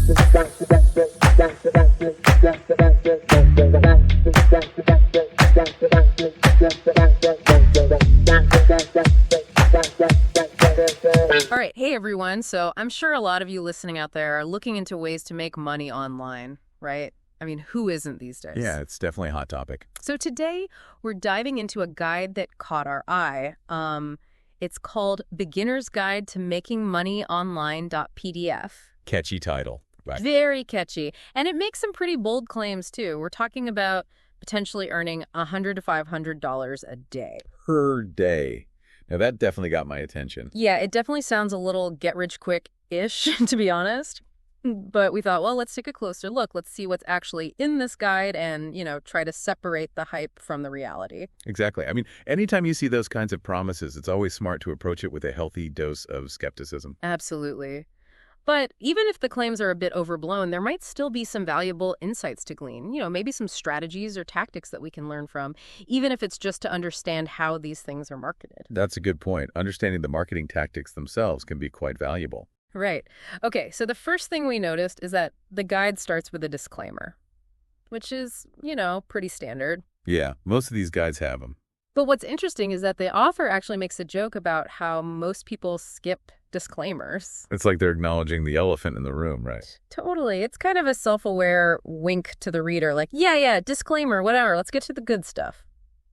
All right. Hey, everyone. So I'm sure a lot of you listening out there are looking into ways to make money online, right? I mean, who isn't these days? Yeah, it's definitely a hot topic. So today we're diving into a guide that caught our eye. It's called Beginner's Guide to Making Money Online.pdf. Catchy title. Right. Very catchy. And it makes some pretty bold claims, too. We're talking about potentially earning $100 to $500 a day. Per day. Now, that definitely got my attention. Yeah, it definitely sounds a little get-rich-quick-ish, to be honest. But we thought, well, let's take a closer look. Let's see what's actually in this guide and, try to separate the hype from the reality. Exactly. I mean, anytime you see those kinds of promises, it's always smart to approach it with a healthy dose of skepticism. Absolutely. But even if the claims are a bit overblown, there might still be some valuable insights to glean. Maybe some strategies or tactics that we can learn from, even if it's just to understand how these things are marketed. That's a good point. Understanding the marketing tactics themselves can be quite valuable. Right. Okay, so the first thing we noticed is that the guide starts with a disclaimer, which is, pretty standard. Yeah, most of these guides have them. But what's interesting is that the author actually makes a joke about how most people skip disclaimers. It's like they're acknowledging the elephant in the room, right? Totally. It's kind of a self-aware wink to the reader, like, yeah, disclaimer, whatever, let's get to the good stuff.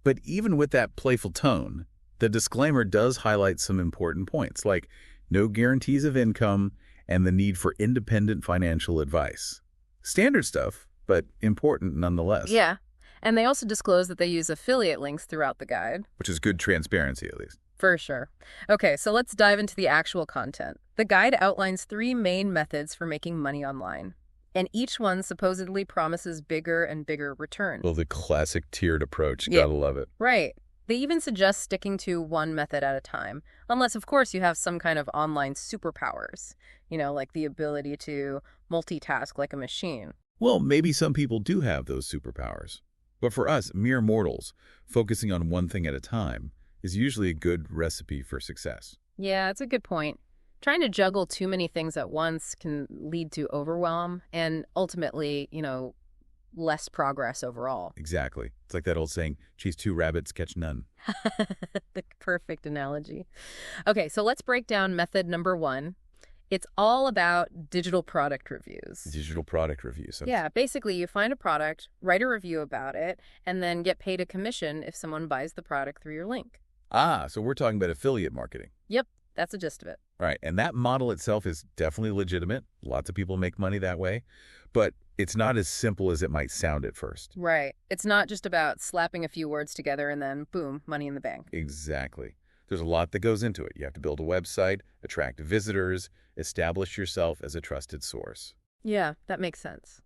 But even with that playful tone, the disclaimer does highlight some important points, like no guarantees of income and the need for independent financial advice. Standard stuff, but important nonetheless. Yeah. And they also disclose that they use affiliate links throughout the guide. Which is good transparency, at least. For sure. Okay, so let's dive into the actual content. The guide outlines 3 main methods for making money online, and each one supposedly promises bigger and bigger returns. Well, the classic tiered approach. Gotta love it. Right. They even suggest sticking to one method at a time, unless, of course, you have some kind of online superpowers, like the ability to multitask like a machine. Well, maybe some people do have those superpowers. But for us, mere mortals, focusing on one thing at a time is usually a good recipe for success. Yeah, it's a good point. Trying to juggle too many things at once can lead to overwhelm and ultimately, less progress overall. Exactly. It's like that old saying, chase 2 rabbits, catch none. The perfect analogy. Okay, so let's break down method number 1. It's all about digital product reviews. Digital product reviews. Yeah, basically you find a product, write a review about it, and then get paid a commission if someone buys the product through your link. Ah, so we're talking about affiliate marketing. Yep, that's the gist of it. Right, and that model itself is definitely legitimate. Lots of people make money that way, but it's not as simple as it might sound at first. Right. It's not just about slapping a few words together and then, boom, money in the bank. Exactly. There's a lot that goes into it. You have to build a website, attract visitors, establish yourself as a trusted source. Yeah, that makes sense.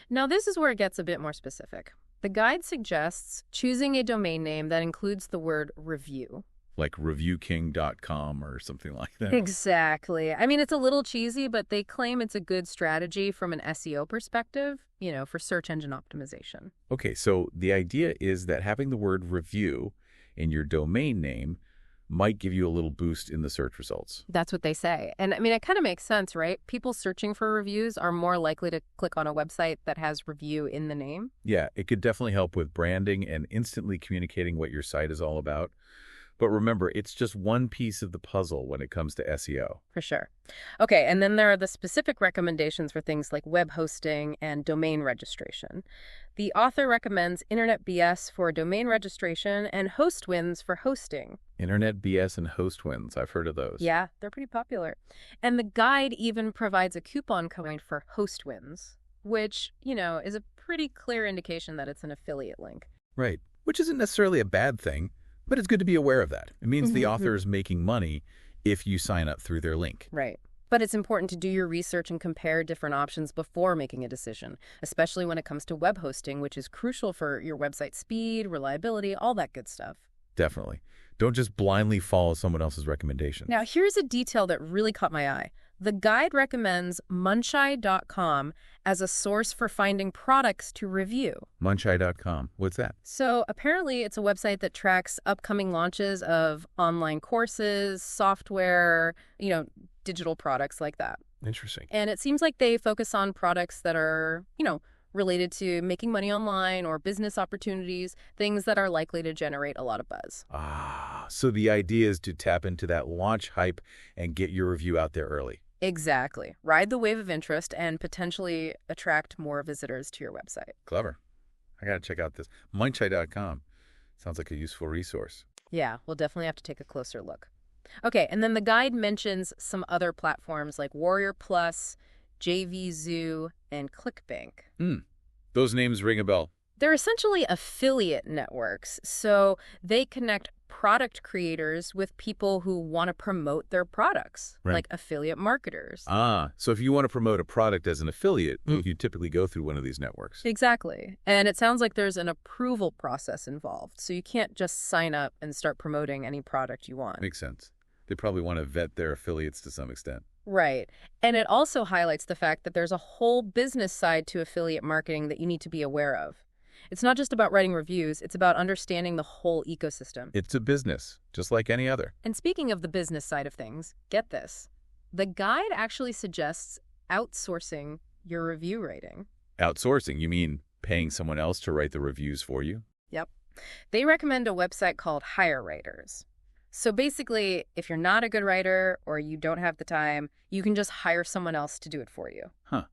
Now, this is where it gets a bit more specific. The guide suggests choosing a domain name that includes the word review. Like reviewking.com or something like that. Exactly. I mean, it's a little cheesy, but they claim it's a good strategy from an SEO perspective, for search engine optimization. Okay, so the idea is that having the word review in your domain name might give you a little boost in the search results. That's what they say. And I mean, it kind of makes sense, right? People searching for reviews are more likely to click on a website that has review in the name. Yeah, it could definitely help with branding and instantly communicating what your site is all about. But remember, it's just one piece of the puzzle when it comes to SEO. For sure. Okay, and then there are the specific recommendations for things like web hosting and domain registration. The author recommends Internet BS for domain registration and HostWins for hosting. Internet BS and HostWins, I've heard of those. Yeah, they're pretty popular. And the guide even provides a coupon code for HostWins, which, is a pretty clear indication that it's an affiliate link. Right, which isn't necessarily a bad thing. But it's good to be aware of that. It means the author is making money if you sign up through their link. Right. But it's important to do your research and compare different options before making a decision, especially when it comes to web hosting, which is crucial for your website speed, reliability, all that good stuff. Definitely. Don't just blindly follow someone else's recommendations. Now, here's a detail that really caught my eye. The guide recommends monetize.com as a source for finding products to review. Monetize.com. What's that? So apparently it's a website that tracks upcoming launches of online courses, software, digital products like that. Interesting. And it seems like they focus on products that are, related to making money online or business opportunities, things that are likely to generate a lot of buzz. Ah, so the idea is to tap into that launch hype and get your review out there early. Exactly. Ride the wave of interest and potentially attract more visitors to your website. Clever. I got to check out this. monetize.com. Sounds like a useful resource. Yeah, we'll definitely have to take a closer look. Okay, and then the guide mentions some other platforms like Warrior Plus, JVZoo, and ClickBank. Those names ring a bell. They're essentially affiliate networks, so they connect product creators with people who want to promote their products, Right. like affiliate marketers. Ah, so if you want to promote a product as an affiliate, you typically go through one of these networks. Exactly. And it sounds like there's an approval process involved, so you can't just sign up and start promoting any product you want. Makes sense. They probably want to vet their affiliates to some extent. Right. And it also highlights the fact that there's a whole business side to affiliate marketing that you need to be aware of. It's not just about writing reviews, it's about understanding the whole ecosystem. It's a business, just like any other. And speaking of the business side of things, get this. The guide actually suggests outsourcing your review writing. Outsourcing, you mean paying someone else to write the reviews for you? Yep. They recommend a website called Hire Writers. So basically, if you're not a good writer or you don't have the time, you can just hire someone else to do it for you. Huh.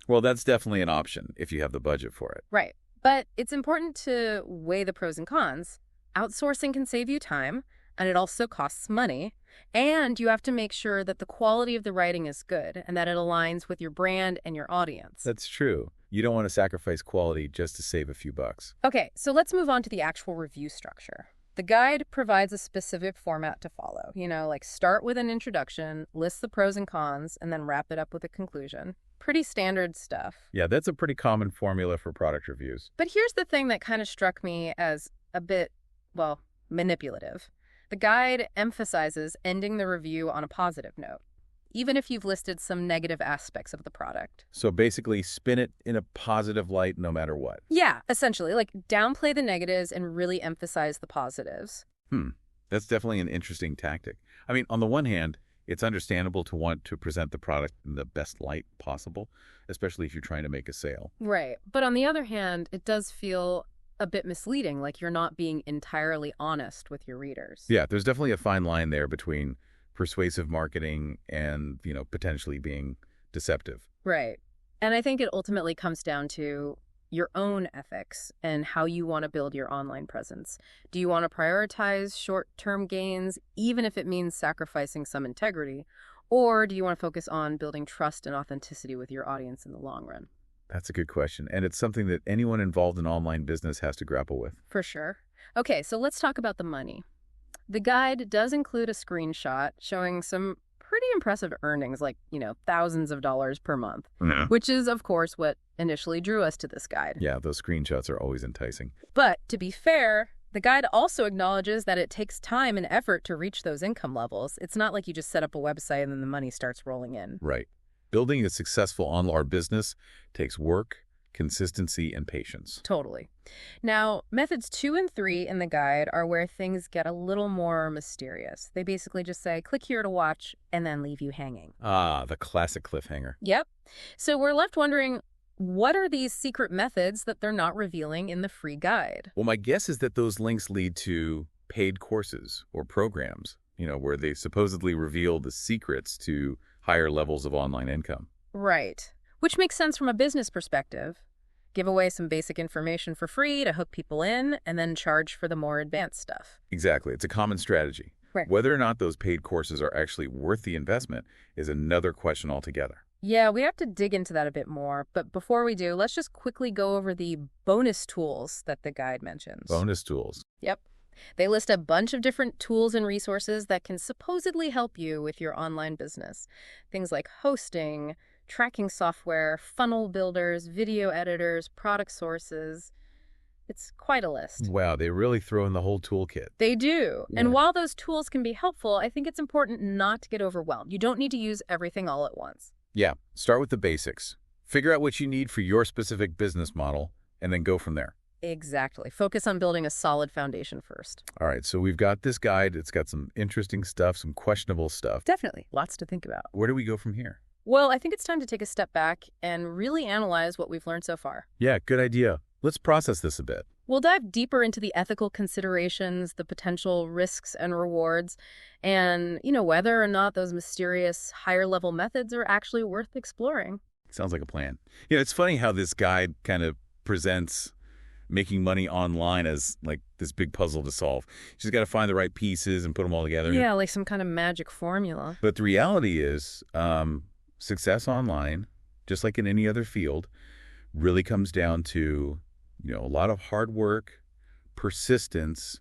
Well, that's definitely an option if you have the budget for it. Right. But it's important to weigh the pros and cons. Outsourcing can save you time, and it also costs money. And you have to make sure that the quality of the writing is good and that it aligns with your brand and your audience. That's true. You don't want to sacrifice quality just to save a few bucks. Okay, so let's move on to the actual review structure. The guide provides a specific format to follow. Like start with an introduction, list the pros and cons, and then wrap it up with a conclusion. Pretty standard stuff. Yeah, that's a pretty common formula for product reviews. But here's the thing that kind of struck me as a bit, manipulative. The guide emphasizes ending the review on a positive note, even if you've listed some negative aspects of the product. So basically, spin it in a positive light no matter what. Yeah, essentially, like downplay the negatives and really emphasize the positives. That's definitely an interesting tactic. I mean, on the one hand, it's understandable to want to present the product in the best light possible, especially if you're trying to make a sale. Right. But on the other hand, it does feel a bit misleading, like you're not being entirely honest with your readers. Yeah, there's definitely a fine line there between persuasive marketing and, potentially being deceptive. Right. And I think it ultimately comes down to your own ethics and how you want to build your online presence. Do you want to prioritize short-term gains, even if it means sacrificing some integrity? Or do you want to focus on building trust and authenticity with your audience in the long run? That's a good question. And it's something that anyone involved in online business has to grapple with. For sure. Okay, so let's talk about the money. The guide does include a screenshot showing some pretty impressive earnings, like, thousands of dollars per month, which is, of course, what initially drew us to this guide. Yeah, those screenshots are always enticing. But to be fair, the guide also acknowledges that it takes time and effort to reach those income levels. It's not like you just set up a website and then the money starts rolling in. Right. Building a successful online business takes work, consistency, and patience. Totally. Now, methods 2 and 3 in the guide are where things get a little more mysterious. They basically just say, click here to watch, and then leave you hanging. Ah, the classic cliffhanger. Yep. So we're left wondering, what are these secret methods that they're not revealing in the free guide? Well, my guess is that those links lead to paid courses or programs, where they supposedly reveal the secrets to higher levels of online income. Right. Which makes sense from a business perspective. Give away some basic information for free to hook people in, and then charge for the more advanced stuff. Exactly. It's a common strategy. Right. Whether or not those paid courses are actually worth the investment is another question altogether. Yeah, we have to dig into that a bit more. But before we do, let's just quickly go over the bonus tools that the guide mentions. Bonus tools. Yep. They list a bunch of different tools and resources that can supposedly help you with your online business. Things like hosting, tracking software, funnel builders, video editors, product sources. It's quite a list. Wow, they really throw in the whole toolkit. They do. Yeah. And while those tools can be helpful, I think it's important not to get overwhelmed. You don't need to use everything all at once. Yeah, start with the basics. Figure out what you need for your specific business model, and then go from there. Exactly. Focus on building a solid foundation first. All right, so we've got this guide. It's got some interesting stuff, some questionable stuff. Definitely. Lots to think about. Where do we go from here? Well, I think it's time to take a step back and really analyze what we've learned so far. Yeah, good idea. Let's process this a bit. We'll dive deeper into the ethical considerations, the potential risks and rewards, and, whether or not those mysterious higher level methods are actually worth exploring. Sounds like a plan. It's funny how this guide kind of presents making money online as like this big puzzle to solve. You just got to find the right pieces and put them all together. Yeah, like some kind of magic formula. But the reality is, success online, just like in any other field, really comes down to, a lot of hard work, persistence,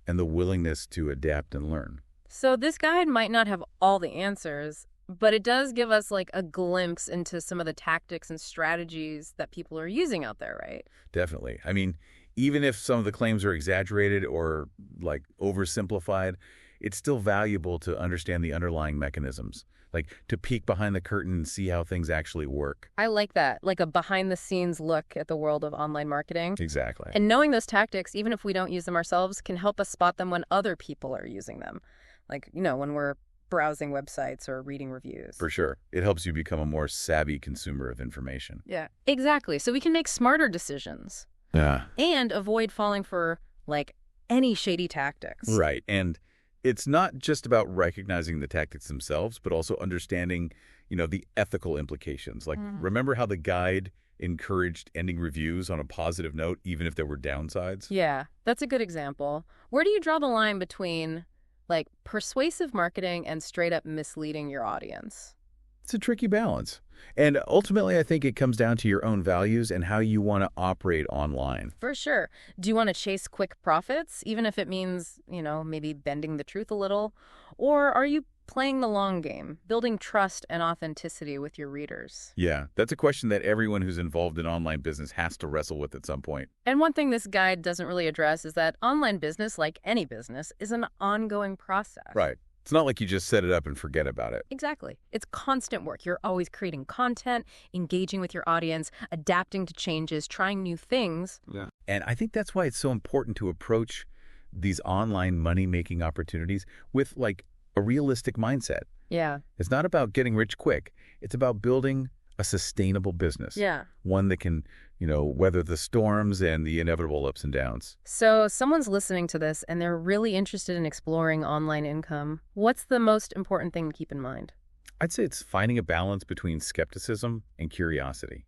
and the willingness to adapt and learn. So this guide might not have all the answers, but it does give us like a glimpse into some of the tactics and strategies that people are using out there, right? Definitely. I mean, even if some of the claims are exaggerated or like oversimplified, it's still valuable to understand the underlying mechanisms, like to peek behind the curtain and see how things actually work. I like that, like a behind-the-scenes look at the world of online marketing. Exactly. And knowing those tactics, even if we don't use them ourselves, can help us spot them when other people are using them. Like, when we're browsing websites or reading reviews. For sure. It helps you become a more savvy consumer of information. Yeah, exactly. So we can make smarter decisions. Yeah. And avoid falling for, like, any shady tactics. Right. And it's not just about recognizing the tactics themselves, but also understanding, the ethical implications. Like, remember how the guide encouraged ending reviews on a positive note, even if there were downsides? Yeah, that's a good example. Where do you draw the line between, like, persuasive marketing and straight up misleading your audience? It's a tricky balance. And ultimately, I think it comes down to your own values and how you want to operate online. For sure. Do you want to chase quick profits, even if it means, maybe bending the truth a little? Or are you playing the long game, building trust and authenticity with your readers? Yeah, that's a question that everyone who's involved in online business has to wrestle with at some point. And one thing this guide doesn't really address is that online business, like any business, is an ongoing process. Right. It's not like you just set it up and forget about it. Exactly. It's constant work. You're always creating content, engaging with your audience, adapting to changes, trying new things. Yeah. And I think that's why it's so important to approach these online money-making opportunities with, like, a realistic mindset. Yeah. It's not about getting rich quick. It's about building a sustainable business. Yeah. One that can, weather the storms and the inevitable ups and downs. So someone's listening to this and they're really interested in exploring online income. What's the most important thing to keep in mind? I'd say it's finding a balance between skepticism and curiosity.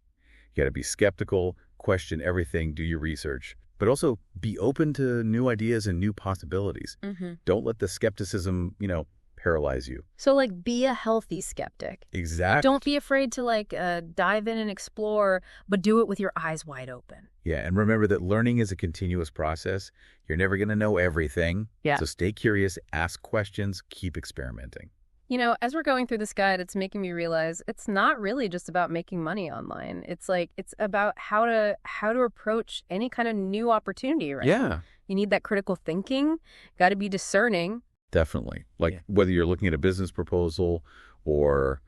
You got to be skeptical, question everything, do your research, but also be open to new ideas and new possibilities. Don't let the skepticism, paralyze you. So, like, be a healthy skeptic. Exactly. Don't be afraid to, dive in and explore, but do it with your eyes wide open. Yeah, and remember that learning is a continuous process. You're never going to know everything. Yeah. So stay curious, ask questions, keep experimenting. As we're going through this guide, it's making me realize it's not really just about making money online. It's about how to approach any kind of new opportunity, right? Yeah. You need that critical thinking, got to be discerning. Definitely. Like whether you're looking at a business proposal or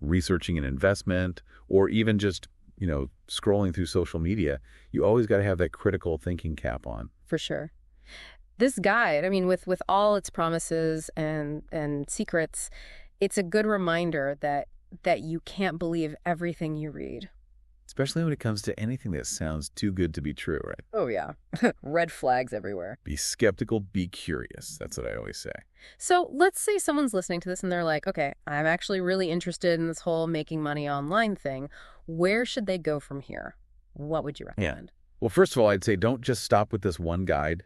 researching an investment or even just, scrolling through social media, you always got to have that critical thinking cap on. For sure. This guide, I mean, with all its promises and secrets, it's a good reminder that you can't believe everything you read. Especially when it comes to anything that sounds too good to be true, right? Oh, yeah. Red flags everywhere. Be skeptical, be curious. That's what I always say. So let's say someone's listening to this and they're like, okay, I'm actually really interested in this whole making money online thing. Where should they go from here? What would you recommend? Well, first of all, I'd say don't just stop with this one guide.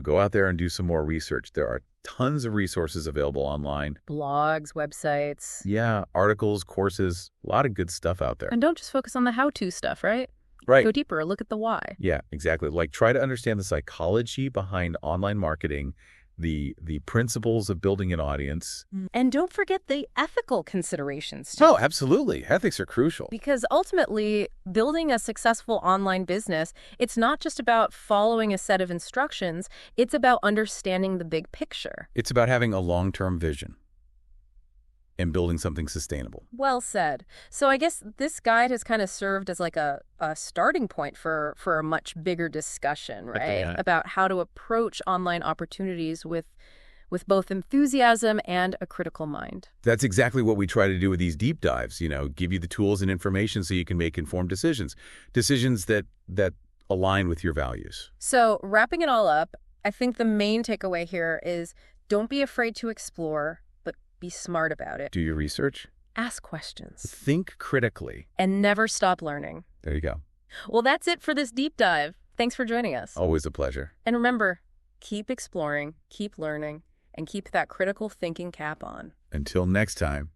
Go out there and do some more research. There are tons of resources available online. Blogs, websites. Yeah, articles, courses, a lot of good stuff out there. And don't just focus on the how-to stuff, right? Right. Go deeper, look at the why. Yeah, exactly. Like try to understand the psychology behind online marketing, the principles of building an audience. And don't forget the ethical considerations too. Oh, absolutely. Ethics are crucial. Because ultimately, building a successful online business, it's not just about following a set of instructions, it's about understanding the big picture. It's about having a long-term vision and building something sustainable. Well said. So I guess this guide has kind of served as like a starting point for a much bigger discussion, right? Yeah. About how to approach online opportunities with with both enthusiasm and a critical mind. That's exactly what we try to do with these deep dives, give you the tools and information so you can make informed decisions. Decisions that align with your values. So, wrapping it all up, I think the main takeaway here is don't be afraid to explore, but be smart about it. Do your research. Ask questions. Think critically. And never stop learning. There you go. Well, that's it for this deep dive. Thanks for joining us. Always a pleasure. And remember, keep exploring, keep learning, and keep that critical thinking cap on. Until next time.